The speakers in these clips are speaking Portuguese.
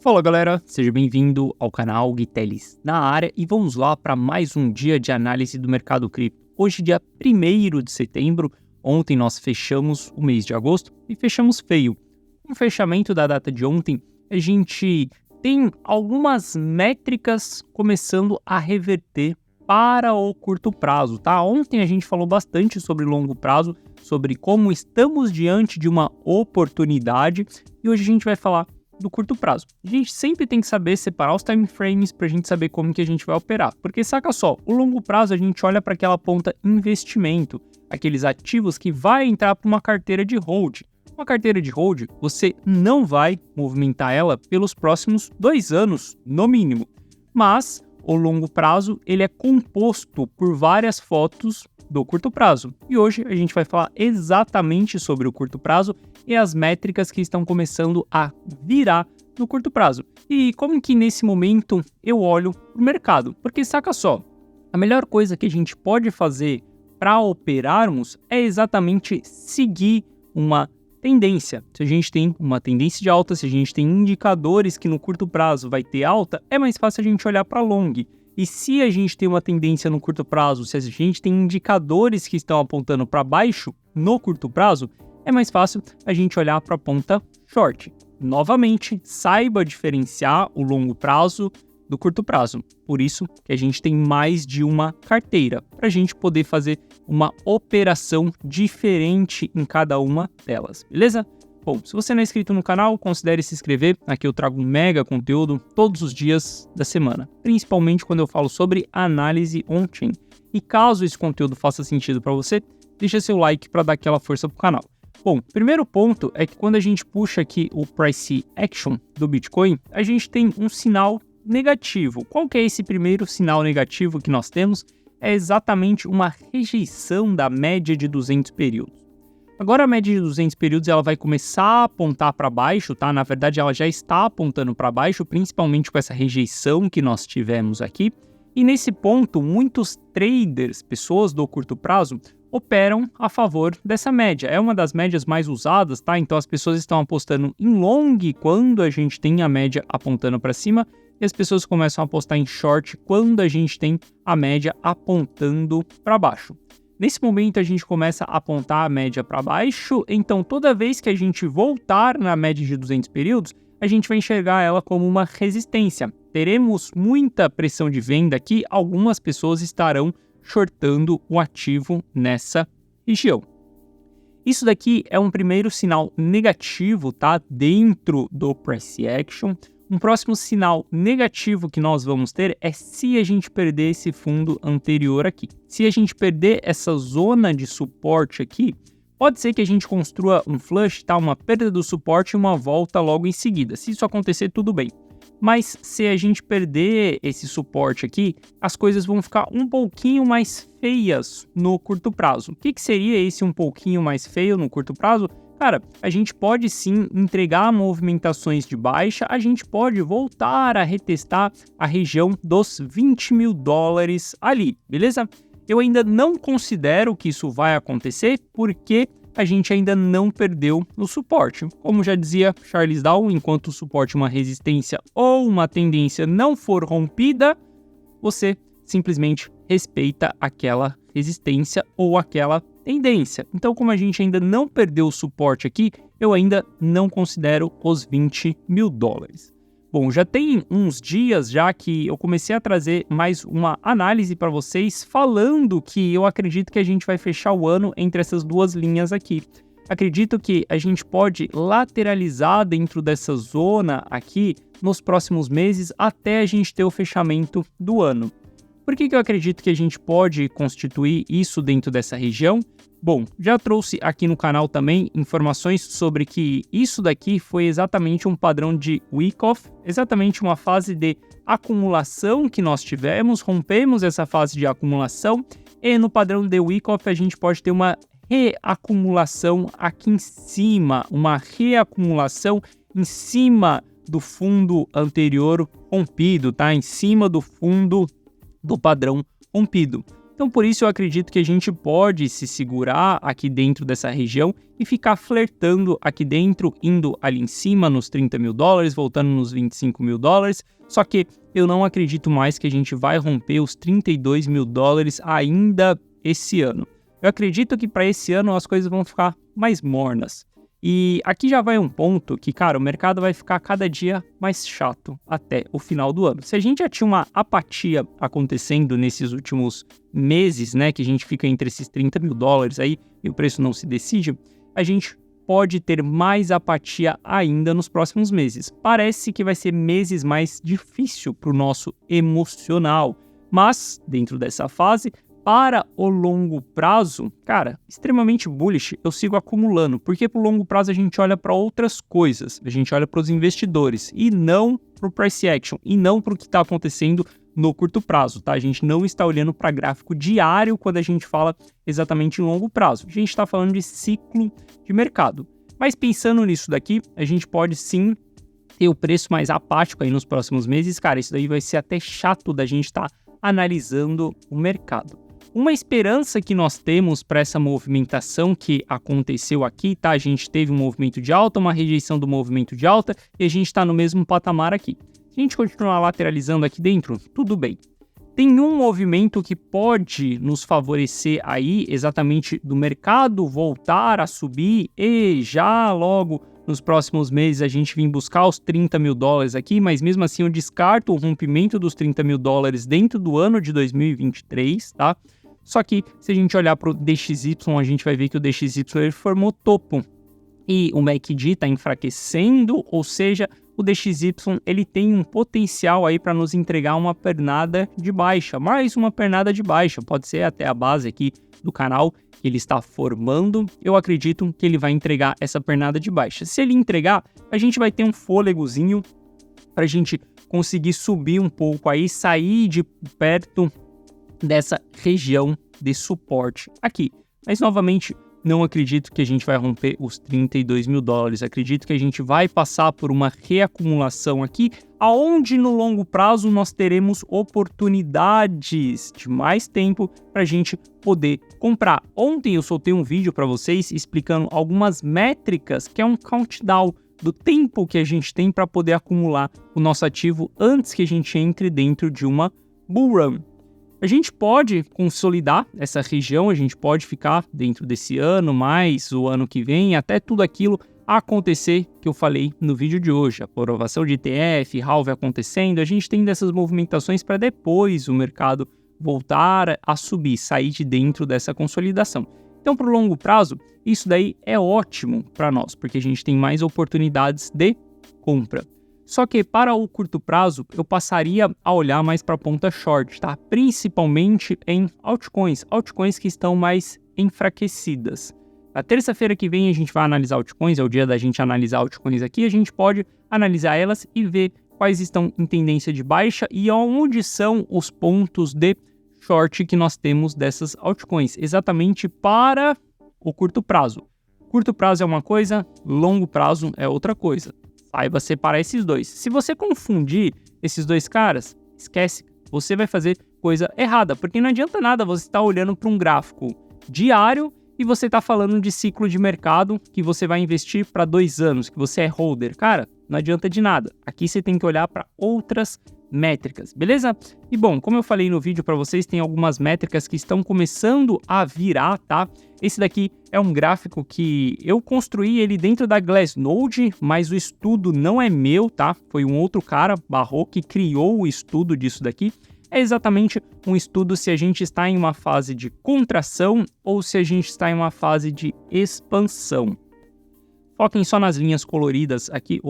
Fala galera, seja bem-vindo ao canal Guitelis na área e vamos lá para mais um dia de análise do mercado cripto. Hoje, dia 1º de setembro, ontem nós fechamos o mês de agosto e fechamos feio. No fechamento da data de ontem, a gente tem algumas métricas começando a reverter para o curto prazo, tá? Ontem a gente falou bastante sobre longo prazo, sobre como estamos diante de uma oportunidade e hoje a gente vai falar do curto prazo. A gente sempre tem que saber separar os time frames para a gente saber como que a gente vai operar, porque saca só, o longo prazo a gente olha para aquela ponta investimento, aqueles ativos que vai entrar para uma carteira de hold. Uma carteira de hold, você não vai movimentar ela pelos próximos 2 anos, no mínimo, mas o longo prazo ele é composto por várias fotos do curto prazo. E hoje a gente vai falar exatamente sobre o curto prazo e as métricas que estão começando a virar no curto prazo. E como que nesse momento eu olho para o mercado? Porque saca só, a melhor coisa que a gente pode fazer para operarmos é exatamente seguir uma tendência. Se a gente tem uma tendência de alta, se a gente tem indicadores que no curto prazo vai ter alta, é mais fácil a gente olhar para long. E se a gente tem uma tendência no curto prazo, se a gente tem indicadores que estão apontando para baixo no curto prazo, é mais fácil a gente olhar para a ponta short. Novamente, saiba diferenciar o longo prazo do curto prazo. Por isso que a gente tem mais de uma carteira, para a gente poder fazer uma operação diferente em cada uma delas, beleza? Bom, se você não é inscrito no canal, considere se inscrever. Aqui eu trago um mega conteúdo todos os dias da semana, principalmente quando eu falo sobre análise on-chain. E caso esse conteúdo faça sentido para você, deixa seu like para dar aquela força pro canal. Bom, primeiro ponto é que quando a gente puxa aqui o Price Action do Bitcoin, a gente tem um sinal negativo. Qual que é esse primeiro sinal negativo que nós temos? É exatamente uma rejeição da média de 200 períodos. Agora a média de 200 períodos ela vai começar a apontar para baixo, tá? Na verdade ela já está apontando para baixo, principalmente com essa rejeição que nós tivemos aqui. E nesse ponto, muitos traders, pessoas do curto prazo, operam a favor dessa média. É uma das médias mais usadas, tá? Então as pessoas estão apostando em long quando a gente tem a média apontando para cima e as pessoas começam a apostar em short quando a gente tem a média apontando para baixo. Nesse momento a gente começa a apontar a média para baixo, então toda vez que a gente voltar na média de 200 períodos, a gente vai enxergar ela como uma resistência. Teremos muita pressão de venda aqui, algumas pessoas estarão shortando o ativo nessa região. Isso daqui é um primeiro sinal negativo, tá? Dentro do Price Action. Um próximo sinal negativo que nós vamos ter é se a gente perder esse fundo anterior aqui. Se a gente perder essa zona de suporte aqui, pode ser que a gente construa um flush, tá? Uma perda do suporte e uma volta logo em seguida. Se isso acontecer, tudo bem. Mas se a gente perder esse suporte aqui, as coisas vão ficar um pouquinho mais feias no curto prazo. O que seria esse um pouquinho mais feio no curto prazo? Cara, a gente pode sim entregar movimentações de baixa, a gente pode voltar a retestar a região dos 20 mil dólares ali, beleza? Eu ainda não considero que isso vai acontecer porque a gente ainda não perdeu o suporte. Como já dizia Charles Dow, enquanto o suporte, uma resistência ou uma tendência não for rompida, você simplesmente respeita aquela resistência ou aquela tendência. Então, como a gente ainda não perdeu o suporte aqui, eu ainda não considero os 20 mil dólares. Bom, já tem uns dias já que eu comecei a trazer mais uma análise para vocês falando que eu acredito que a gente vai fechar o ano entre essas duas linhas aqui. Acredito que a gente pode lateralizar dentro dessa zona aqui nos próximos meses até a gente ter o fechamento do ano. Por que eu acredito que a gente pode constituir isso dentro dessa região? Bom, já trouxe aqui no canal também informações sobre que isso daqui foi exatamente um padrão de Wyckoff, exatamente uma fase de acumulação que nós tivemos, rompemos essa fase de acumulação e no padrão de Wyckoff a gente pode ter uma reacumulação aqui em cima, uma reacumulação em cima do fundo anterior rompido, tá? Em cima do fundo do padrão rompido. Então, por isso eu acredito que a gente pode se segurar aqui dentro dessa região e ficar flertando aqui dentro, indo ali em cima nos 30 mil dólares, voltando nos 25 mil dólares. Só que eu não acredito mais que a gente vai romper os 32 mil dólares ainda esse ano. Eu acredito que para esse ano as coisas vão ficar mais mornas. E aqui já vai um ponto que, cara, o mercado vai ficar cada dia mais chato até o final do ano. Se a gente já tinha uma apatia acontecendo nesses últimos meses, né, que a gente fica entre esses 30 mil dólares aí e o preço não se decide, a gente pode ter mais apatia ainda nos próximos meses. Parece que vai ser meses mais difícil para o nosso emocional, mas dentro dessa fase, para o longo prazo, cara, extremamente bullish, eu sigo acumulando, porque para o longo prazo a gente olha para outras coisas, a gente olha para os investidores e não para o price action, e não para o que está acontecendo no curto prazo, tá? A gente não está olhando para gráfico diário quando a gente fala exatamente em longo prazo, a gente está falando de ciclo de mercado. Mas pensando nisso daqui, a gente pode sim ter o preço mais apático aí nos próximos meses, cara, isso daí vai ser até chato da gente estar analisando o mercado. Uma esperança que nós temos para essa movimentação que aconteceu aqui, tá? A gente teve um movimento de alta, uma rejeição do movimento de alta e a gente está no mesmo patamar aqui. Se a gente continuar lateralizando aqui dentro, tudo bem. Tem um movimento que pode nos favorecer aí, exatamente do mercado voltar a subir e já logo nos próximos meses a gente vir buscar os 30 mil dólares aqui, mas mesmo assim eu descarto o rompimento dos 30 mil dólares dentro do ano de 2023, tá? Só que se a gente olhar para o DXY, a gente vai ver que o DXY ele formou topo e o MACD está enfraquecendo, ou seja, o DXY ele tem um potencial aí para nos entregar uma pernada de baixa, mais uma pernada de baixa, pode ser até a base aqui do canal que ele está formando, eu acredito que ele vai entregar essa pernada de baixa. Se ele entregar, a gente vai ter um fôlegozinho para a gente conseguir subir um pouco aí, sair de perto dessa região de suporte aqui. Mas novamente, não acredito que a gente vai romper os 32 mil dólares. Acredito que a gente vai passar por uma reacumulação aqui, aonde no longo prazo nós teremos oportunidades de mais tempo para a gente poder comprar. Ontem eu soltei um vídeo para vocês explicando algumas métricas, que é um countdown do tempo que a gente tem para poder acumular o nosso ativo antes que a gente entre dentro de uma bull run. A gente pode consolidar essa região, a gente pode ficar dentro desse ano, mais o ano que vem, até tudo aquilo acontecer que eu falei no vídeo de hoje. A aprovação de ETF, halve acontecendo, a gente tem dessas movimentações para depois o mercado voltar a subir, sair de dentro dessa consolidação. Então, para o longo prazo, isso daí é ótimo para nós, porque a gente tem mais oportunidades de compra. Só que para o curto prazo, eu passaria a olhar mais para a ponta short, tá? Principalmente em altcoins que estão mais enfraquecidas. Na terça-feira que vem a gente vai analisar altcoins, é o dia da gente analisar altcoins aqui, a gente pode analisar elas e ver quais estão em tendência de baixa e onde são os pontos de short que nós temos dessas altcoins, exatamente para o curto prazo. Curto prazo é uma coisa, longo prazo é outra coisa. Saiba separar esses dois. Se você confundir esses dois caras, esquece, você vai fazer coisa errada, porque não adianta nada você estar olhando para um gráfico diário e você está falando de ciclo de mercado que você vai investir para 2 anos, que você é holder. Cara, não adianta de nada. Aqui você tem que olhar para outras métricas, beleza? E bom, como eu falei no vídeo para vocês, tem algumas métricas que estão começando a virar, tá? Esse daqui é um gráfico que eu construí ele dentro da Glassnode, mas o estudo não é meu, tá? Foi um outro cara, Barro, que criou o estudo disso daqui. É exatamente um estudo se a gente está em uma fase de contração ou se a gente está em uma fase de expansão. Foquem só nas linhas coloridas aqui,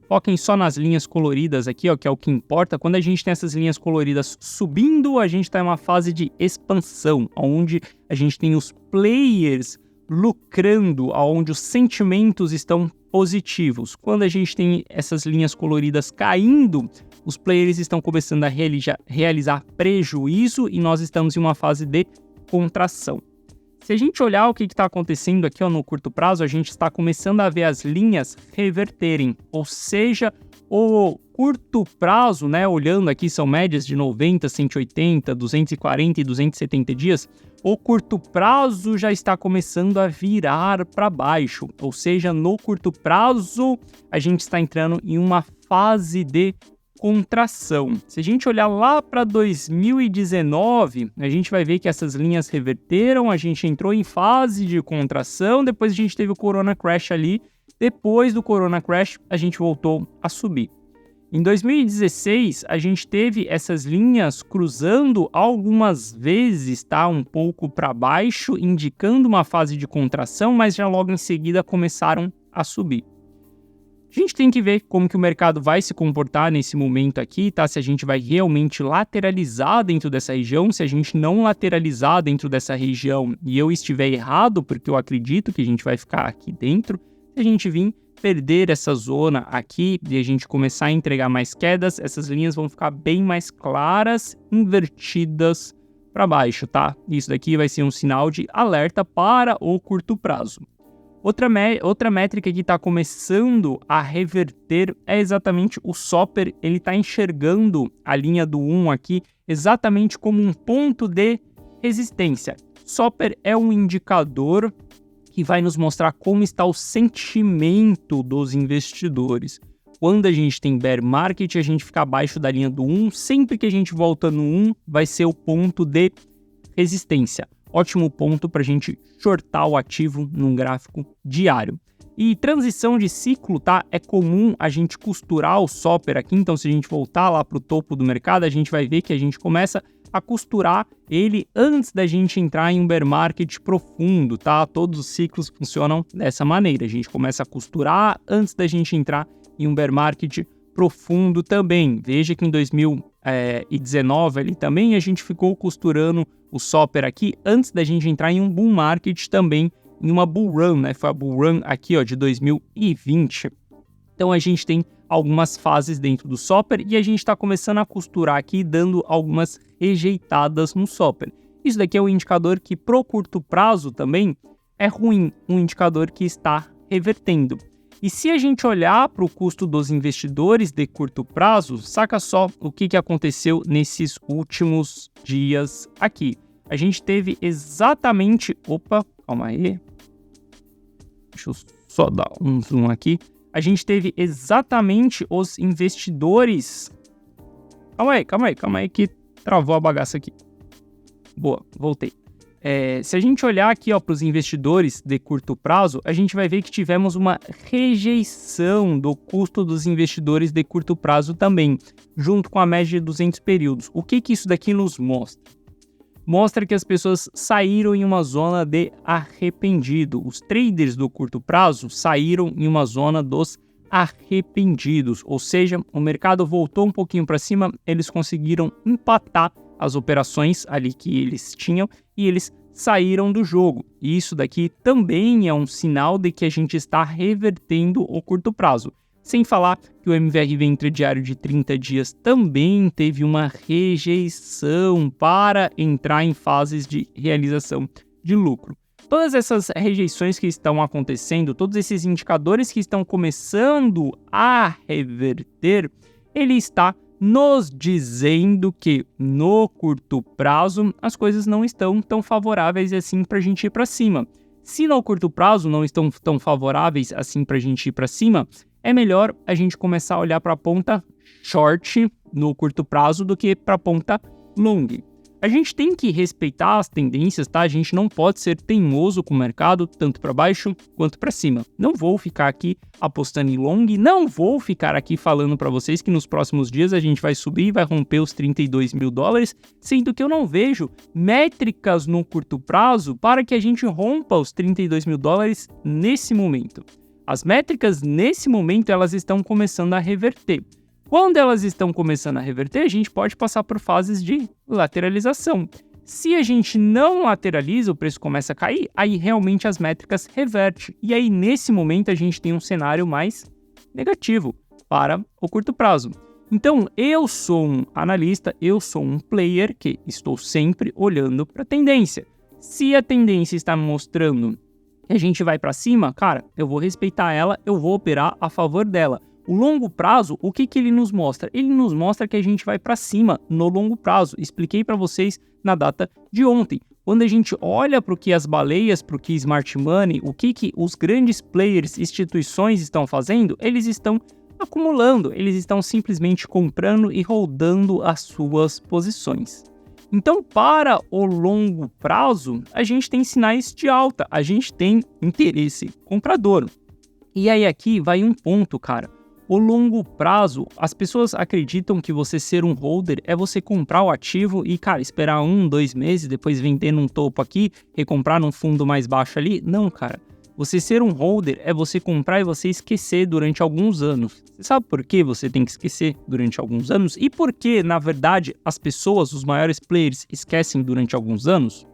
Foquem só nas linhas coloridas aqui, ó, que é o que importa. Quando a gente tem essas linhas coloridas subindo, a gente está em uma fase de expansão, onde a gente tem os players lucrando, onde os sentimentos estão positivos. Quando a gente tem essas linhas coloridas caindo, os players estão começando a realizar prejuízo e nós estamos em uma fase de contração. Se a gente olhar o que está acontecendo aqui, ó, no curto prazo, a gente está começando a ver as linhas reverterem, ou seja, o curto prazo, né, olhando aqui, são médias de 90, 180, 240 e 270 dias, o curto prazo já está começando a virar para baixo, ou seja, no curto prazo a gente está entrando em uma fase de contração. Se a gente olhar lá para 2019, a gente vai ver que essas linhas reverteram, a gente entrou em fase de contração, depois a gente teve o Corona Crash ali, depois do Corona Crash a gente voltou a subir. Em 2016, a gente teve essas linhas cruzando algumas vezes, tá? Um pouco para baixo, indicando uma fase de contração, mas já logo em seguida começaram a subir. A gente tem que ver como que o mercado vai se comportar nesse momento aqui, tá? Se a gente vai realmente lateralizar dentro dessa região, se a gente não lateralizar dentro dessa região e eu estiver errado, porque eu acredito que a gente vai ficar aqui dentro, se a gente vir perder essa zona aqui e a gente começar a entregar mais quedas, essas linhas vão ficar bem mais claras, invertidas para baixo, tá? Isso daqui vai ser um sinal de alerta para o curto prazo. Outra métrica que está começando a reverter é exatamente o Soper. Ele está enxergando a linha do 1 aqui exatamente como um ponto de resistência. Soper é um indicador que vai nos mostrar como está o sentimento dos investidores. Quando a gente tem bear market, a gente fica abaixo da linha do 1. Sempre que a gente volta no 1, vai ser o ponto de resistência. Ótimo ponto para a gente shortar o ativo num gráfico diário. E transição de ciclo, tá? É comum a gente costurar o Soper aqui, então se a gente voltar lá para o topo do mercado, a gente vai ver que a gente começa a costurar ele antes da gente entrar em um bear market profundo, tá? Todos os ciclos funcionam dessa maneira. A gente começa a costurar antes da gente entrar em um bear market profundo também. Veja que em 2019 ali também a gente ficou costurando o Soper aqui antes da gente entrar em um bull market também, em uma bull run, né? Foi a bull run aqui, ó, de 2020. Então a gente tem algumas fases dentro do Soper e a gente está começando a costurar aqui, dando algumas rejeitadas no Soper. Isso daqui é um indicador que pro curto prazo também é ruim, um indicador que está revertendo. E se a gente olhar para o custo dos investidores de curto prazo, saca só o que aconteceu nesses últimos dias aqui. A gente teve exatamente... Opa, calma aí. Deixa eu só dar um zoom aqui. A gente teve exatamente os investidores... Calma aí que travou a bagaça aqui. Boa, voltei. Se a gente olhar aqui para os investidores de curto prazo, a gente vai ver que tivemos uma rejeição do custo dos investidores de curto prazo também, junto com a média de 200 períodos. O que isso daqui nos mostra? Mostra que as pessoas saíram em uma zona de arrependido. Os traders do curto prazo saíram em uma zona dos arrependidos, ou seja, o mercado voltou um pouquinho para cima, eles conseguiram empatar as operações ali que eles tinham e eles saíram do jogo. E isso daqui também é um sinal de que a gente está revertendo o curto prazo. Sem falar que o MVRV intradiário de 30 dias também teve uma rejeição para entrar em fases de realização de lucro. Todas essas rejeições que estão acontecendo, todos esses indicadores que estão começando a reverter, ele está nos dizendo que no curto prazo as coisas não estão tão favoráveis assim para a gente ir para cima. Se no curto prazo não estão tão favoráveis assim para a gente ir para cima, é melhor a gente começar a olhar para a ponta short no curto prazo do que para a ponta long. A gente tem que respeitar as tendências, tá? A gente não pode ser teimoso com o mercado, tanto para baixo quanto para cima. Não vou ficar aqui apostando em long, não vou ficar aqui falando para vocês que nos próximos dias a gente vai subir e vai romper os 32 mil dólares, sendo que eu não vejo métricas no curto prazo para que a gente rompa os 32 mil dólares nesse momento. As métricas nesse momento elas estão começando a reverter. Quando elas estão começando a reverter, a gente pode passar por fases de lateralização. Se a gente não lateraliza, o preço começa a cair, aí realmente as métricas revertem. E aí, nesse momento, a gente tem um cenário mais negativo para o curto prazo. Então, eu sou um analista, eu sou um player que estou sempre olhando para a tendência. Se a tendência está me mostrando que a gente vai para cima, cara, eu vou respeitar ela, eu vou operar a favor dela. O longo prazo, o que ele nos mostra? Ele nos mostra que a gente vai para cima no longo prazo. Expliquei para vocês na data de ontem. Quando a gente olha para o que as baleias, para o que Smart Money, o que os grandes players, instituições estão fazendo, eles estão acumulando, eles estão simplesmente comprando e holdando as suas posições. Então, para o longo prazo, a gente tem sinais de alta, a gente tem interesse comprador. E aí aqui vai um ponto, cara. O longo prazo, as pessoas acreditam que você ser um holder é você comprar o ativo e, cara, esperar 1-2 meses, depois vender num topo aqui, recomprar num fundo mais baixo ali. Não, cara. Você ser um holder é você comprar e você esquecer durante alguns anos. Você sabe por que você tem que esquecer durante alguns anos? E por que, na verdade, as pessoas, os maiores players, esquecem durante alguns anos?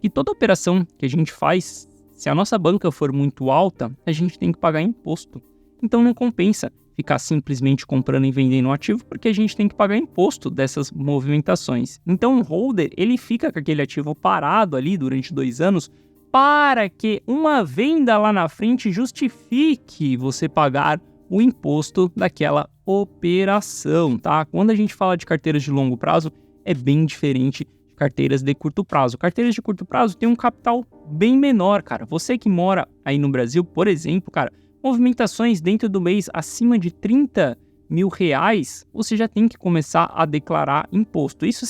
E toda operação que a gente faz, se a nossa banca for muito alta, a gente tem que pagar imposto. Então não compensa ficar simplesmente comprando e vendendo um ativo, porque a gente tem que pagar imposto dessas movimentações. Então o holder, ele fica com aquele ativo parado ali durante 2 anos, para que uma venda lá na frente justifique você pagar o imposto daquela operação, tá? Quando a gente fala de carteiras de longo prazo, é bem diferente de carteiras de curto prazo. Carteiras de curto prazo têm um capital bem menor, cara. Você que mora aí no Brasil, por exemplo, cara, movimentações dentro do mês acima de R$30 mil, você já tem que começar a declarar imposto. Isso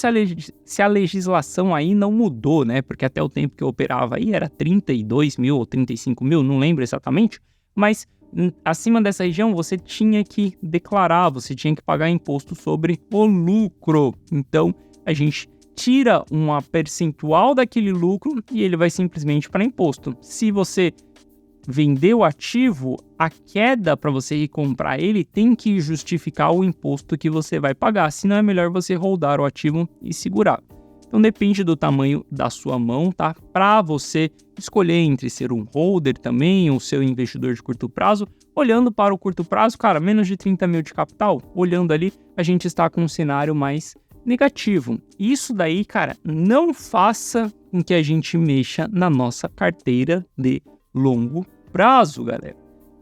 se a legislação aí não mudou, né? Porque até o tempo que eu operava aí era 32 mil ou 35 mil, não lembro exatamente, mas acima dessa região você tinha que declarar, você tinha que pagar imposto sobre o lucro. Então a gente tira uma percentual daquele lucro e ele vai simplesmente para imposto. Se você vender o ativo, a queda para você recomprar ele tem que justificar o imposto que você vai pagar, senão é melhor você holdar o ativo e segurar. Então depende do tamanho da sua mão, tá? Para você escolher entre ser um holder também ou ser um investidor de curto prazo, olhando para o curto prazo, cara, menos de 30 mil de capital, olhando ali, a gente está com um cenário mais negativo. Isso daí, cara, não faça com que a gente mexa na nossa carteira de longo prazo, galera.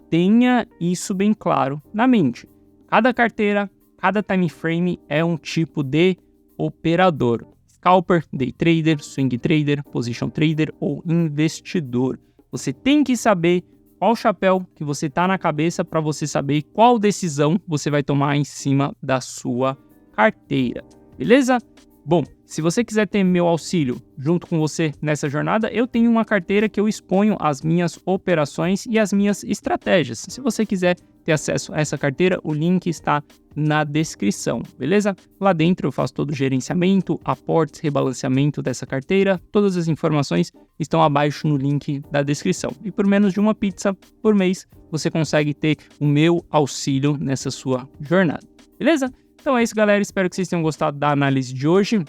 Tenha isso bem claro na mente. Cada carteira, cada time frame é um tipo de operador. Scalper, day trader, swing trader, position trader ou investidor. Você tem que saber qual chapéu que você tá na cabeça para você saber qual decisão você vai tomar em cima da sua carteira. Beleza? Bom, se você quiser ter meu auxílio junto com você nessa jornada, eu tenho uma carteira que eu exponho as minhas operações e as minhas estratégias. Se você quiser ter acesso a essa carteira, o link está na descrição, beleza? Lá dentro eu faço todo o gerenciamento, aportes, rebalanceamento dessa carteira. Todas as informações estão abaixo no link da descrição. E por menos de uma pizza por mês, você consegue ter o meu auxílio nessa sua jornada, beleza? Então é isso, galera. Espero que vocês tenham gostado da análise de hoje.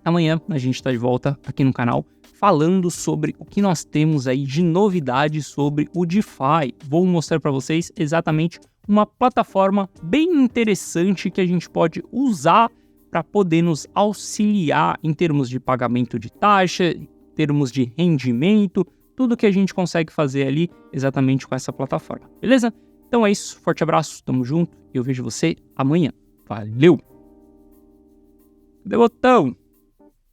Amanhã a gente está de volta aqui no canal falando sobre o que nós temos aí de novidades sobre o DeFi. Vou mostrar para vocês exatamente uma plataforma bem interessante que a gente pode usar para poder nos auxiliar em termos de pagamento de taxa, em termos de rendimento, tudo que a gente consegue fazer ali exatamente com essa plataforma. Beleza? Então é isso. Forte abraço. Tamo junto. Eu vejo você amanhã. Valeu! Cadê o botão?